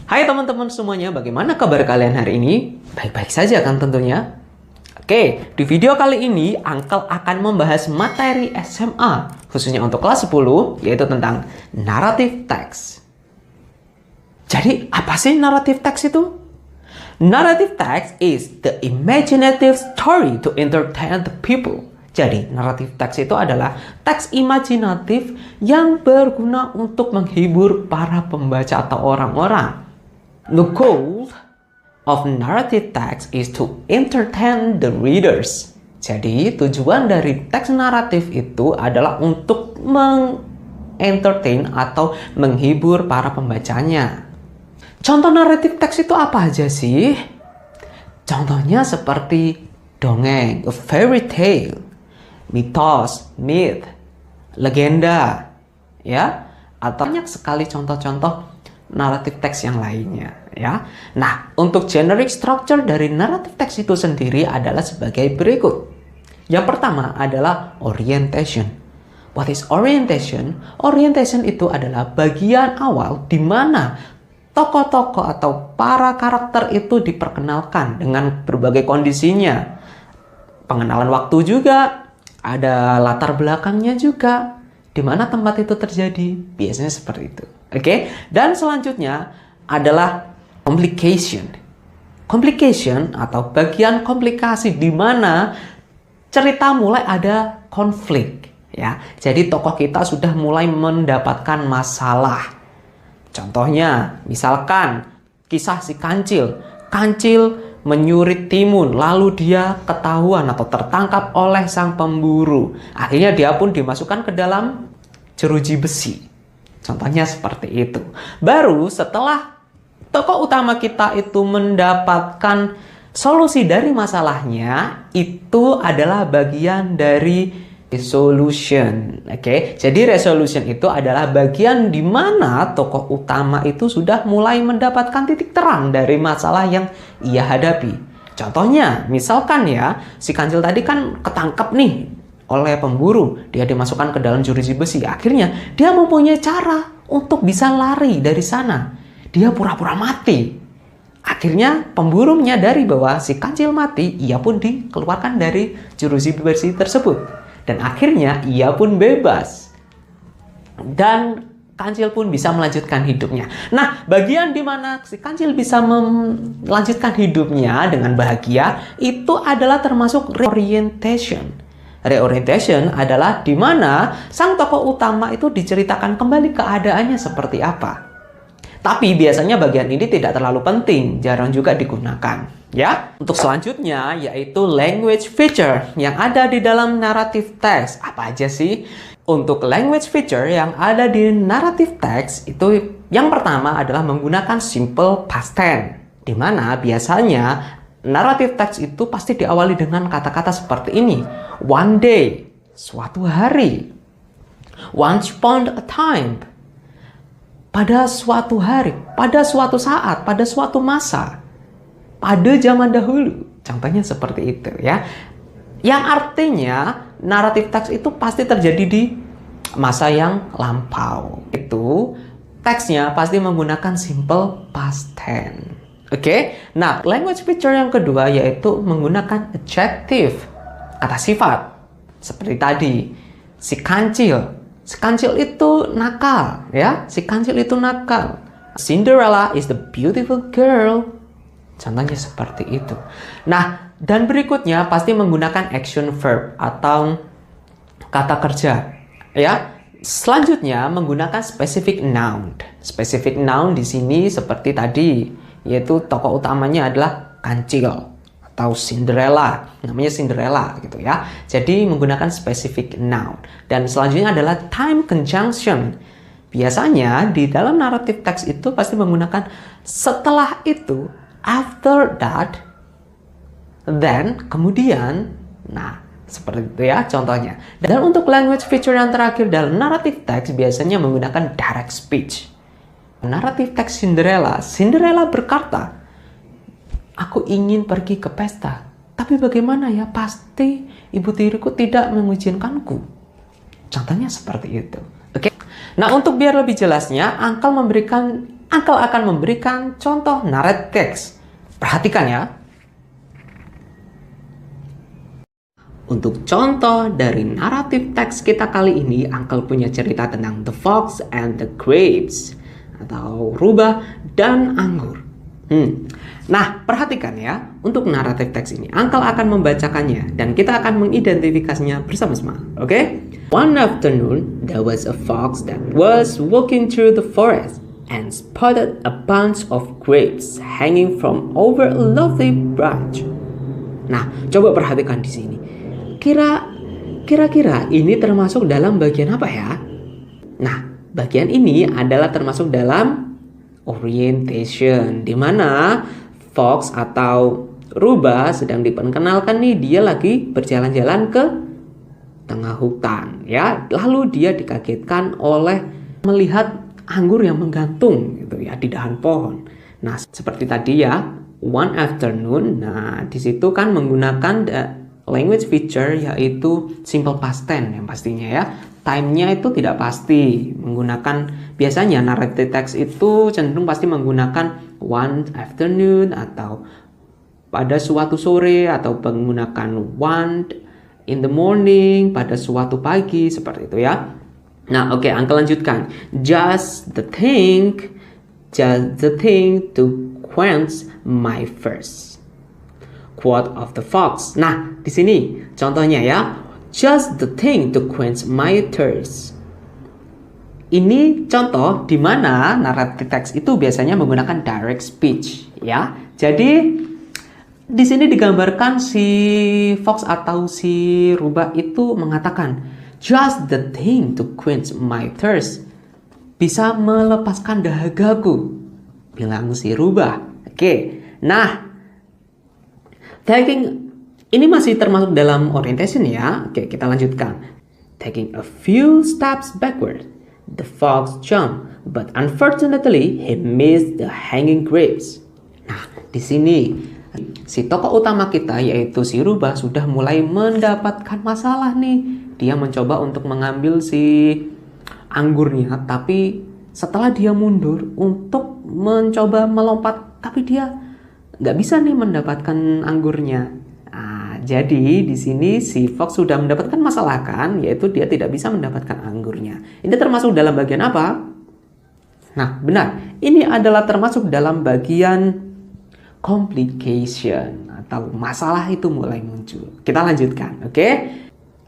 Hai teman-teman semuanya, bagaimana kabar kalian hari ini? Baik-baik saja kan tentunya? Oke, di video kali ini Uncle akan membahas materi SMA khususnya untuk kelas 10, yaitu tentang narrative text. Jadi, apa sih narrative text itu? Narrative text is the imaginative story to entertain the people. Jadi, narrative text itu adalah teks imajinatif yang berguna untuk menghibur para pembaca atau orang-orang. The goal of narrative text is to entertain the readers. Jadi, tujuan dari teks naratif itu adalah untuk mengentertain atau menghibur para pembacanya. Contoh naratif teks itu apa aja sih? Contohnya seperti dongeng, a fairy tale, mitos, myth, legenda, ya, atau banyak sekali contoh-contoh naratif teks yang lainnya, ya. Nah, untuk generic structure dari naratif teks itu sendiri adalah sebagai berikut. Yang pertama adalah orientation. What is orientation? Orientation itu adalah bagian awal di mana tokoh-tokoh atau para karakter itu diperkenalkan dengan berbagai kondisinya. Pengenalan waktu juga, ada latar belakangnya juga, di mana tempat itu terjadi, biasanya seperti itu. Oke, dan selanjutnya adalah complication. Complication atau bagian komplikasi di mana cerita mulai ada konflik, ya. Jadi tokoh kita sudah mulai mendapatkan masalah. Contohnya, misalkan kisah si Kancil. Kancil menyurit timun, lalu dia ketahuan atau tertangkap oleh sang pemburu. Akhirnya dia pun dimasukkan ke dalam jeruji besi. Contohnya seperti itu. Baru setelah tokoh utama kita itu mendapatkan solusi dari masalahnya, itu adalah bagian dari resolution. Oke, jadi resolution itu adalah bagian di mana tokoh utama itu sudah mulai mendapatkan titik terang dari masalah yang ia hadapi. Contohnya, misalkan ya, si Kancil tadi kan ketangkep nih oleh pemburu, dia dimasukkan ke dalam jeruji besi. Akhirnya dia mempunyai cara untuk bisa lari dari sana. Dia pura-pura mati. Akhirnya pemburu menyadari bahwa si Kancil mati, ia pun dikeluarkan dari jeruji besi tersebut. Dan akhirnya ia pun bebas. Dan Kancil pun bisa melanjutkan hidupnya. Nah, bagian di mana si Kancil bisa melanjutkan hidupnya dengan bahagia itu adalah termasuk reorientation. Reorientation adalah di mana sang tokoh utama itu diceritakan kembali keadaannya seperti apa. Tapi biasanya bagian ini tidak terlalu penting, jarang juga digunakan, ya. Untuk selanjutnya yaitu language feature yang ada di dalam narrative text. Apa aja sih? Untuk language feature yang ada di narrative text itu yang pertama adalah menggunakan simple past tense, di mana biasanya narrative text itu pasti diawali dengan kata-kata seperti ini. One day, suatu hari. Once upon a time, pada suatu hari, pada suatu saat, pada suatu masa, pada zaman dahulu. Contohnya seperti itu, ya. Yang artinya narrative text itu pasti terjadi di masa yang lampau. Itu teksnya pasti menggunakan simple past tense. Oke, nah language feature yang kedua yaitu menggunakan adjective, kata sifat. Seperti tadi, si Kancil. Si Kancil itu nakal, ya. Si Kancil itu nakal. Cinderella is the beautiful girl. Contohnya seperti itu. Nah, dan berikutnya pasti menggunakan action verb atau kata kerja, ya. Selanjutnya menggunakan specific noun. Specific noun di sini seperti tadi, yaitu tokoh utamanya adalah Kancil atau Cinderella, namanya Cinderella gitu ya. Jadi menggunakan specific noun. Dan selanjutnya adalah time conjunction. Biasanya di dalam narrative text itu pasti menggunakan setelah itu, after that, then, kemudian. Nah, seperti itu ya contohnya. Dan untuk language feature yang terakhir dalam narrative text biasanya menggunakan direct speech. Naratif teks Cinderella. Cinderella berkata, aku ingin pergi ke pesta. Tapi bagaimana ya? Pasti ibu tiriku tidak mengizinkanku. Contohnya seperti itu. Oke. Nah, untuk biar lebih jelasnya, Uncle memberikan Uncle akan memberikan contoh narrative text. Perhatikan ya. Untuk contoh dari naratif teks kita kali ini, Uncle punya cerita tentang The Fox and the Grapes, atau rubah dan anggur. Nah, perhatikan ya, untuk naratif teks ini, Uncle akan membacakannya dan kita akan mengidentifikasinya bersama-sama, oke? One afternoon, there was a fox that was walking through the forest and spotted a bunch of grapes hanging from over a lovely branch. Nah, coba perhatikan di sini. Kira-kira ini termasuk dalam bagian apa ya? Nah, bagian ini adalah termasuk dalam orientation, di mana fox atau rubah sedang diperkenalkan nih, dia lagi berjalan-jalan ke tengah hutan ya. Lalu dia dikagetkan oleh melihat anggur yang menggantung gitu ya di dahan pohon. Nah, seperti tadi ya, one afternoon. Nah, di situ kan menggunakan language feature yaitu simple past tense yang pastinya ya. Time-nya itu tidak pasti. Menggunakan biasanya narrative text itu cenderung pasti menggunakan one afternoon atau pada suatu sore, atau menggunakan one in the morning pada suatu pagi, seperti itu ya. Nah, oke, Uncle lanjutkan. Just the thing to quench my thirst. Quote of the fox. Nah, di sini contohnya ya. Just the thing to quench my thirst. Ini contoh di mana narrative text itu biasanya menggunakan direct speech ya. Jadi di sini digambarkan si fox atau si rubah itu mengatakan just the thing to quench my thirst. Bisa melepaskan dahagaku, bilang si rubah. Oke. Nah, taking ini masih termasuk dalam orientation ya. Oke, kita lanjutkan. Taking a few steps backward, the fox jumped, but unfortunately he missed the hanging grapes. Nah, di sini si tokoh utama kita yaitu si rubah sudah mulai mendapatkan masalah nih. Dia mencoba untuk mengambil si anggurnya, tapi setelah dia mundur untuk mencoba melompat, tapi dia nggak bisa nih mendapatkan anggurnya. Jadi di sini si fox sudah mendapatkan masalah kan, yaitu dia tidak bisa mendapatkan anggurnya. Ini termasuk dalam bagian apa? Nah, benar. Ini adalah termasuk dalam bagian complication atau masalah itu mulai muncul. Kita lanjutkan, oke?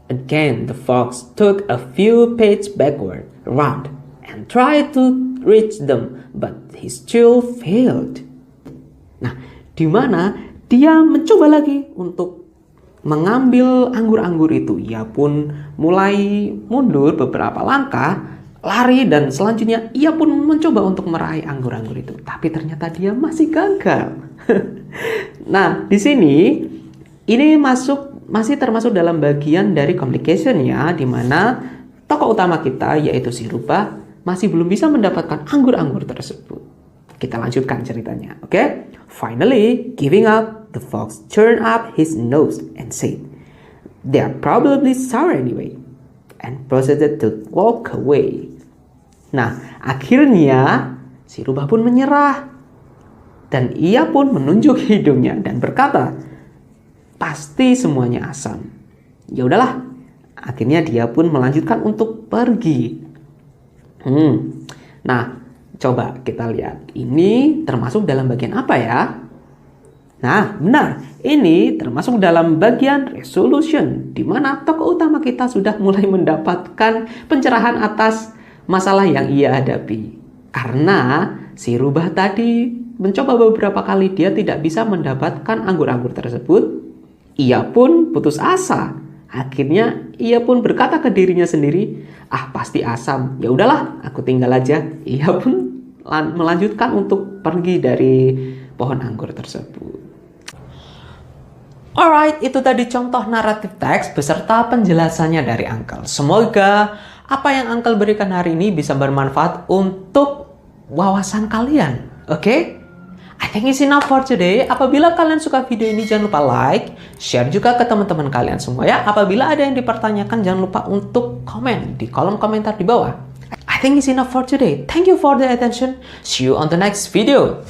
Again, the fox took a few paces backward, around, and tried to reach them, but he still failed. Nah, di mana dia mencoba lagi untuk mengambil anggur-anggur itu. Ia pun mulai mundur beberapa langkah, lari, dan selanjutnya ia pun mencoba untuk meraih anggur-anggur itu. Tapi ternyata dia masih gagal. Nah, di sini ini masih termasuk dalam bagian dari complication ya, di mana tokoh utama kita yaitu si rubah masih belum bisa mendapatkan anggur-anggur tersebut. Kita lanjutkan ceritanya, oke? Finally, giving up, the fox turned up his nose and said, "They are probably sour anyway," and proceeded to walk away. Nah, akhirnya si rubah pun menyerah dan ia pun menunjuk hidungnya dan berkata, "Pasti semuanya asam." Ya udahlah, akhirnya dia pun melanjutkan untuk pergi. Nah, coba kita lihat, ini termasuk dalam bagian apa ya? Nah, benar, ini termasuk dalam bagian resolution, di mana tokoh utama kita sudah mulai mendapatkan pencerahan atas masalah yang ia hadapi. Karena si rubah tadi mencoba beberapa kali, dia tidak bisa mendapatkan anggur-anggur tersebut. Ia pun putus asa. Akhirnya ia pun berkata ke dirinya sendiri, pasti asam. Ya udahlah, aku tinggal aja. Ia pun melanjutkan untuk pergi dari pohon anggur tersebut. Alright, itu tadi contoh naratif teks beserta penjelasannya dari Uncle. Semoga apa yang Uncle berikan hari ini bisa bermanfaat untuk wawasan kalian. Oke? I think it's enough for today. Apabila kalian suka video ini, jangan lupa like, share juga ke teman-teman kalian semua ya. Apabila ada yang dipertanyakan, jangan lupa untuk komen di kolom komentar di bawah. I think it's enough for today. Thank you for the attention. See you on the next video.